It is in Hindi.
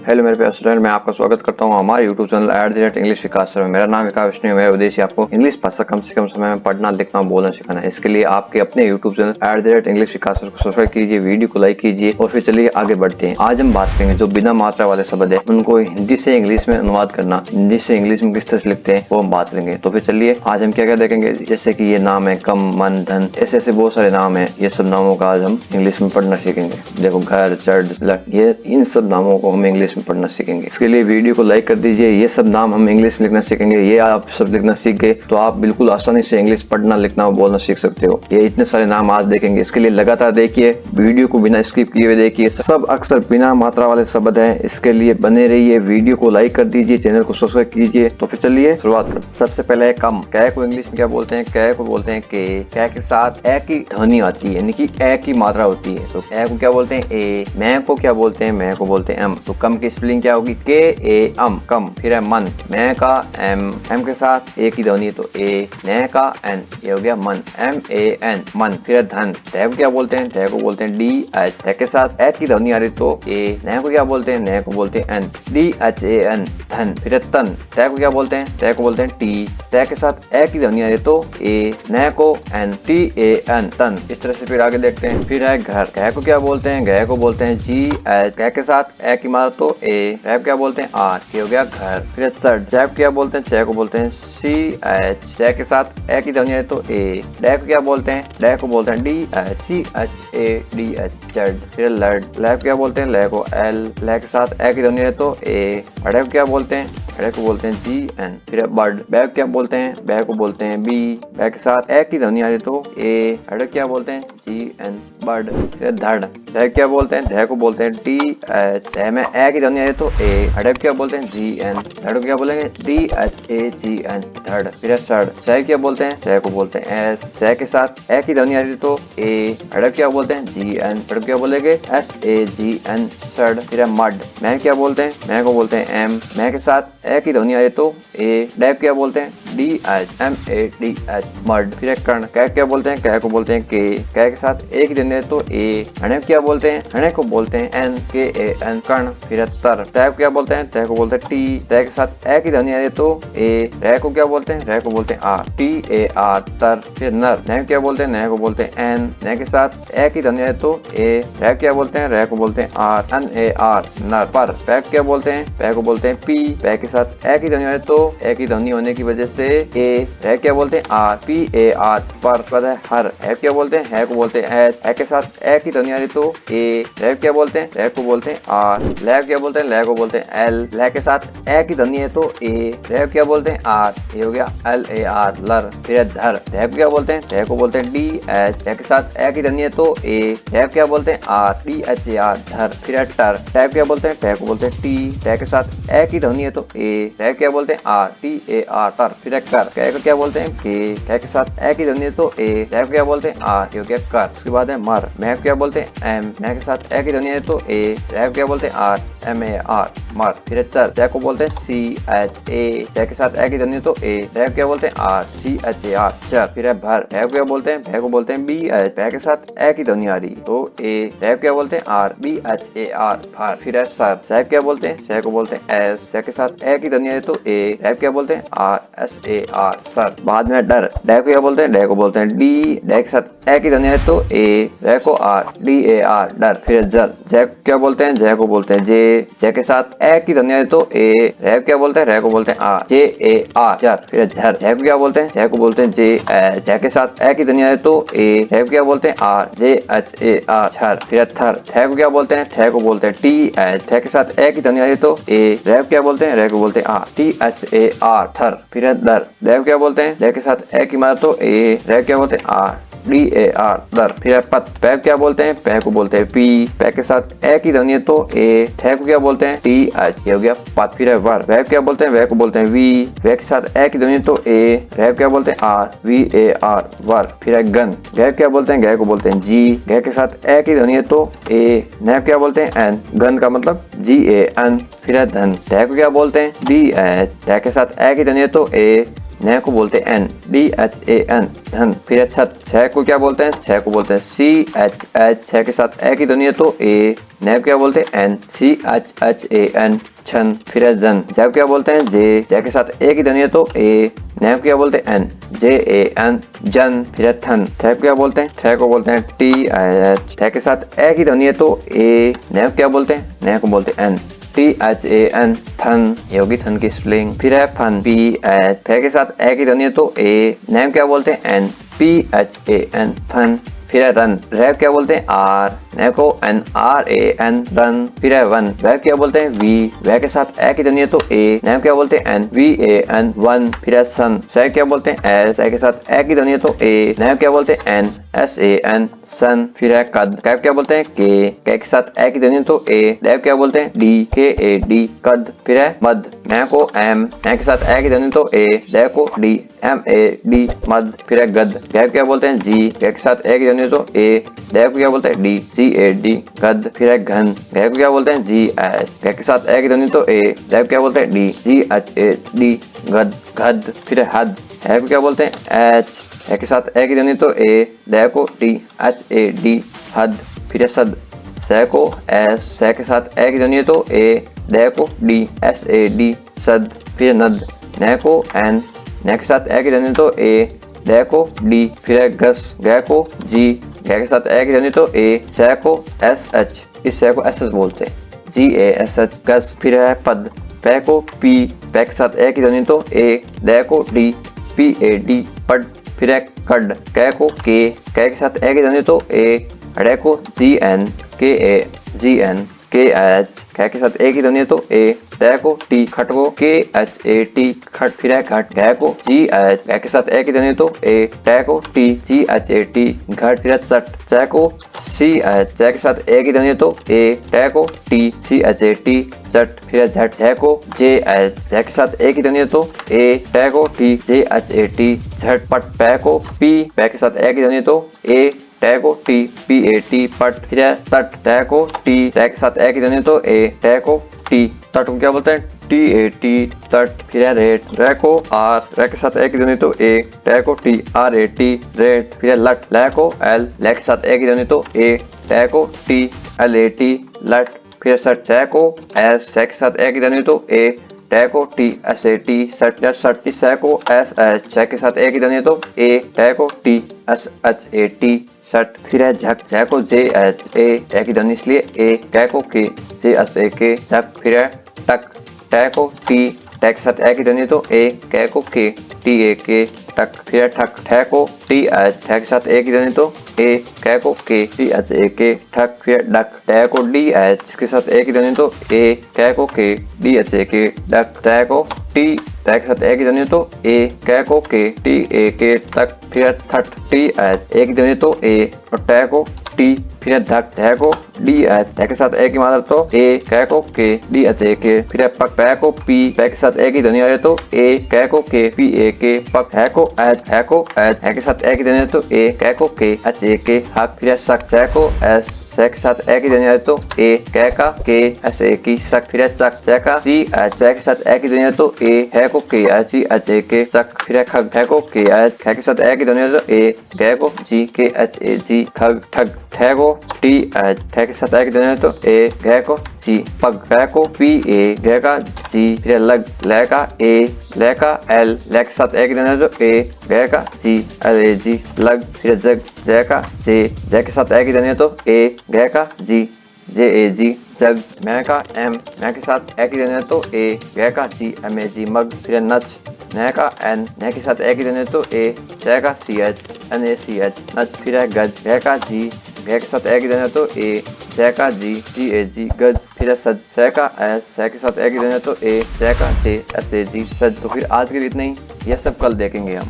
हेलो मेरे प्यारे स्टूडेंट, मैं आपका स्वागत करता हूं हमारे यूट्यूब चैनल @इंग्लिश विकास सर में। मेरा नाम विकास विष्णु है। मेरा उद्देश्य आपको इंग्लिश भाषा कम से कम समय में पढ़ना, लिखना, बोलना सिखाना है। इसके लिए आपके अपने यूट्यूब चैनल @इंग्लिश विकास सर को सब्सक्राइब कीजिए, वीडियो को लाइक कीजिए और फिर चलिए आगे बढ़ते हैं। आज हम बात करेंगे जो बिना मात्रा वाले शब्द है उनको हिंदी से इंग्लिश में अनुवाद करना, हिंदी से इंग्लिश में किस तरह से लिखते हैं वो हम बात करेंगे। तो फिर चलिए आज हम क्या क्या देखेंगे, जैसे कि ये नाम है कम, मन, धन, ऐसे बहुत सारे नाम है। ये सब नामों का आज हम इंग्लिश में पढ़ना सीखेंगे। देखो घर, चढ़, लट, ये इन सब नामों को हम इंग्लिश में पढ़ना सीखेंगे। इसके लिए वीडियो को लाइक कर दीजिए। ये सब नाम हम इंग्लिश में लिखना सीखेंगे। ये आप सब लिखना सीख गए तो आप बिल्कुल आसानी से इंग्लिश पढ़ना, लिखना और बोलना सीख सकते हो। ये इतने सारे नाम आज देखेंगे। इसके लिए लगातार देखिए, वीडियो को बिना स्किप किए हुए देखिए। सब अक्सर बिना मात्रा वाले शब्द हैं। इसके लिए बने रहिए, वीडियो को लाइक कर दीजिए, चैनल को सब्सक्राइब कीजिए। तो फिर चलिए शुरुआत करते हैं। सबसे पहले है कम। कै को इंग्लिश में क्या बोलते हैं? कै को बोलते हैं के। कै के साथ ए की ध्वनि आती है, यानी कि ए की मात्रा होती है। तो ए को क्या बोलते हैं? ए। मैं को क्या बोलते हैं? मैं को बोलते हैं एम। तो कम की स्पेलिंग क्या होगी? के ए अम, कम। फिर है मन। मैं का एम, एम के साथ ए की ध्वनि तो ए। नै का एन, ये हो गया मन, एम ए एन, मन। फिर है धन। धै को क्या बोलते हैं? धै को बोलते हैं डी एच। धै के साथ ए की ध्वनि आ रही तो ए। नै को क्या बोलते हैं? नै को बोलते हैं N, D H A N, धन। फिर है तन। तै को क्या बोलते हैं? तै को बोलते हैं टी। तै के साथ ए की ध्वनि आ रही तो ए। नै को एन, टी ए एन, तन। इस तरह से फिर आगे देखते हैं। फिर है घर। घै को क्या बोलते हैं? घै को बोलते हैं जी एच। घै के साथ ए की मात्रा तो ए। घै को क्या बोलते हैं? आर, ये हो गया घर। फिर चढ़। चै को क्या बोलते हैं? चै को बोलते हैं सी एच। चै के साथ ए की ध्वनि है तो ए। डै को क्या बोलते हैं? डै को बोलते हैं D H, C H A D H, चढ़। फिर लड़। लै को क्या बोलते हैं? लै को एल। लै के साथ ए की ध्वनि है तो ए। अड़े को क्या बोलते हैं? अड़े को बोलते हैं जी एन। फिर बर्ड। बै को क्या बोलते हैं? बै को बोलते हैं बी। बै के साथ ए की ध्वनि आ रही तो ए। अड़े क्या बोलते हैं? G N, bird. फिर धड़। धै क्या बोलते हैं? धै को बोलते हैं टी एच। धै में ए की ध्वनि आ रही तो ए। अड़े क्या बोलते हैं? G N. धड़ को क्या बोलेंगे? D H A G N, धड़। फिर सड़। सै क्या बोलते हैं? सै को बोलते हैं एस। सै के साथ ए की ध्वनि आ रही तो ए। अड़े क्या बोलते हैं? G N. अड़े क्या बोलेंगे? एस ए जी एन, सड़। फिर मड। मैं क्या बोलते हैं? मैं को बोलते हैं एम। मैं के साथ ए की ध्वनि आ रही तो ए। डैब क्या बोलते हैं? D H M A D H, मड। फिर कर्ण। कै क्या बोलते हैं? कै को बोलते हैं के। कै के साथ ए की ध्वनि है तो ए। हणे क्या बोलते हैं? हणे को बोलते हैं एन, के ए एन, कर्ण। फिर तर। तै क्या बोलते हैं? तै को बोलते हैं टी। तै के साथ ए की ध्वनि आ रही है तो ए। रै को क्या बोलते हैं? रै को बोलते हैं आर, टी ए आर, तर। फिर नर। नै क्या बोलते हैं? नै को बोलते हैं एन। नै के साथ ए की ध्वनि है तो ए। रै क्या बोलते हैं? रै को बोलते हैं आर, एन ए आर, नर। पर। पै क्या बोलते हैं? पै को बोलते हैं पी। पै के साथ ए की ध्वनि है तो ए की ध्वनि होने की वजह से ए। रै क्या बोलते हैं? आर, पी ए आर, पर। पद है हर। है क्या बोलते हैं? है को बोलते हैं एच। है के साथ ए की ध्वनि आ रही तो ए। रै क्या बोलते हैं? रै को बोलते हैं आर। लै क्या बोलते हैं? लै को बोलते हैं एल। लै के साथ ए की ध्वनि है तो ए। रै क्या बोलते हैं? आर, ये हो गया एल ए आर, लर। फिर धर। धै क्या बोलते हैं? धै को बोलते हैं डी एच। धै के साथ ए की ध्वनि है तो ए। धै क्या बोलते हैं? R, D H A R, धर। फिर टर। टै क्या बोलते हैं? टै को बोलते हैं टी। टै के साथ ए की ध्वनि है तो ए। टै क्या बोलते हैं? आर, टी ए आर, टर। फिर कर। कै को क्या बोलते हैं? के। कै के साथ ए की ध्वनि है तो ए। टै को क्या बोलते हैं? आर, ये हो गया कर। उसके बाद है मर। मैं क्या बोलते हैं? एम। मैं के साथ ए की ध्वनि है तो ए। रै क्या बोलते हैं? आर, एम ए आर, मर। फिर चर। चै को बोलते हैं सी एच ए। चै के साथ ए की ध्वनि तो ए। रै क्या बोलते हैं? R, C H A R, चर। फिर है भर। भै को क्या बोलते हैं? भै को बोलते हैं बी एच। भै के साथ ए की ध्वनि आ रही तो ए। रै क्या बोलते हैं? R, B H A R, भर। फिर है सर। सै क्या बोलते हैं? सै को बोलते हैं एस। सै के साथ ए की ध्वनि है तो ए। रै क्या बोलते हैं? आर, एस ए आर, सर। बाद में डर। डै को क्या बोलते हैं? डै को बोलते हैं डी। डै के साथ ए की ध्वनि है तो ए। रै को आर, डी ए आर, डर। फिर जर। जै क्या बोलते हैं? जै को बोलते हैं जे। जै के साथ ए की ध्वनि है तो ए। रै क्या बोलते हैं? रै को बोलते हैं आर, जे ए आर, जर। फिर झर। झै को क्या बोलते हैं? झै को बोलते हैं जे एच। झै के साथ ए की ध्वनि है तो ए। रै को क्या बोलते हैं? R, J H A R, झर। फिर थर। थै को क्या बोलते हैं? थै को बोलते हैं टी एच। थै के साथ ए की ध्वनि आ रही तो ए। रै क्या बोलते हैं? रै को बोलते हैं R, T H A R, थर। फिर दर। दै क्या बोलते हैं? दै के साथ ए की मात्रा तो ए। रै क्या बोलते हैं? आर, डी ए आर, दर। फिर पत। पै क्या बोलते हैं? पै को बोलते हैं पी। पै के साथ ए की ध्वनि है तो ए। थै को क्या बोलते हैं? टी एच, ये हो गया पत। फिर है वर। वै क्या बोलते हैं? वै को बोलते हैं वी। वै के साथ ए की ध्वनि है तो ए। रै क्या बोलते हैं? आर, वी ए आर, वर। फिर है गन। गै क्या बोलते हैं? गै को बोलते हैं जी। गै के साथ ए की ध्वनि है तो ए। नै क्या बोलते हैं? एन। गन का मतलब जी ए एन। फिर है धन। धै को क्या बोलते हैं? D H. धै के साथ ए की ध्वनि है तो ए। न को बोलते हैं एन, DHAN धन। फिर है छत, छ को क्या बोलते हैं, छ को बोलते हैं CHH, छ के साथ ए की ध्वनि है तो ए, न को क्या बोलते हैं एन, CHHAN छन। फिर है जन, जब क्या बोलते हैं जे, जे के साथ ए की ध्वनि है तो ए, न को क्या बोलते हैं एन, JAN जन। फिर है थन, थ को क्या बोलते हैं, थ को बोलते हैं TH, थ के साथ ए की ध्वनि है तो ए, न को क्या बोलते हैं, न को बोलते हैं एन, THAN थन। ये होगी थन की स्पेलिंग। फिर है फन, PH, फ के साथ ए की ध्वनि है तो ए, न को क्या बोलते हैं एन, PHAN फन। फिर है रन, र क्या बोलते हैं आर, न को NRAN रन। फिर है वन, वह क्या बोलते हैं वी, वह के साथ ए की ध्वनि है तो ए, न क्या बोलते हैं एन, VAN वन। फिर है सन, स क्या बोलते हैं एस, ए के साथ ए की ध्वनि है तो ए, न क्या बोलते हैं एन, SAN सन। फिर है कद, कैब क्या बोलते हैं के के साथ ए की ध्वनि है तो ए, दैव क्या बोलते हैं DKAD कद। फिर है मद, मैं को एम, मैं के साथ ए की ध्वनि तो ए, दैव को DMAD मद। फिर है गद, गैब क्या बोलते हैं जी, गै के साथ ए की ध्वनि तो ए, दैव को क्या बोलते हैं DGAD गद। फिर है घन, गै को क्या बोलते हैं GH, गै के साथ ए की ध्वनि तो ए, दैव क्या बोलते हैं DGHAD गद गद। फिर है हद, है को क्या बोलते हैं H, ए के साथ ए की ध्वनि तो ए, दै को DHAD हद। फिर है सद, स को एस, स के साथ ए की ध्वनि तो ए, दै को DSAD सद। फिर नद, न को एन, न के साथ ए की ध्वनि तो ए, दै को डी। फिर है गस, गै को जी, गै के साथ ए की ध्वनि तो ए, स को SH, इस स को SS बोलते हैं, GASH गस। फिर है पद, प को P, प के साथ ए की ध्वनि तो ए, दै को DPAD पद। फिर है कड, कै को के के साथ ए की ध्वनि तो ए, ड़े को GNKH, कै के साथ ए की ध्वनि तो ए, दै को टी, खट को KHAT खट। फिर है घट, घै को GH, घै के साथ ए की ध्वनि तो ए, टै को TGHAT घट। फिर है चट, च को CH, च के साथ ए की ध्वनि तो ए, टै को TCHAT चट। फिर है झट, झ को JH, झ के साथ ए की ध्वनि तो ए, टै को TJHAT झटपट। पै को P, पै के साथ ए की ध्वनि तो ए, टै को TPAT पट। फिर है तट, टै को T, टै के साथ ए की ध्वनि तो ए, टै को T तट को क्या बोलते हैं TAT तट। फिर है रेट, रै को R, रै के साथ ए की ध्वनि तो ए, टै को TRAT रेट। फिर है लट, लै को L, लै के साथ ए की ध्वनि तो ए, टै को TLAT लट। फिर सट, छ को S, छ के साथ ए की ध्वनि तो ए, टै को TSAT सट। या सट, स को SH, छ के साथ ए की ध्वनि तो ए, टै को TSHAT सट। फिर है झक, झ को JHA, ए की ध्वनि इसलिए ए, कै को के JSAK झक। फिर है टक, टै को T, टै के साथ ए की ध्वनि तो ए, कै को के TAK टक। फिर है ठक, ठै को TH, ठै के साथ ए की ध्वनि तो ए, कै को के THAK ठक। फिर डक, टै को DH, इसके साथ ए की ध्वनि तो ए, कै को के DHAK डक। टै को T, टै के साथ ए की ध्वनि तो ए, कै को के TAK तक। फिर थट, TH, ए की ध्वनि तो ए, और टै को T। फिर धक, धै को DH, धै के साथ ए की मात्रा तो ए, कै को के DHAK। फिर पक, पै को P, पै के साथ ए की ध्वनि आ रही तो ए, कै को के PAK पक। है को H, है को H, है के साथ ए की ध्वनि तो ए, कै को के HAK हक। फिर सक, छ को S, छ के साथ ए की ध्वनि आ रही तो ए, कै का के SAK सक। फिर चक, छ का CH, छ के साथ ए की ध्वनि तो ए, है को के HAK चक। फिर खग, है को के H, ख के साथ ए की ध्वनि तो ए, गै को GKHAG खग। ठग, ठै को TH, ठै के साथ ए की ध्वनि तो ए, गै को जी पग। गै को PA, गै का जी। फिर लग, लै का A, लै का L, लै के साथ ए की ध्वनि तो ए, गै का GLAG लग। फिर जग, जै का J, जै के साथ ए की ध्वनि तो ए, गै का GJAG जग। मैं का M, मैं के साथ ए की ध्वनि तो ए, गै का GMAG मग। फिर नच, न का N, न के साथ ए की ध्वनि तो ए, च का CH NACH नच। फिर है गज, गै का G, गै के साथ ए की ध्वनि तो ए, च का GAG गज। फिर है सज, स का S, स के साथ ए की ध्वनि तो ए, च का JSAG सज। तो फिर आज के लिए इतना ही, यह सब कल देखेंगे हम।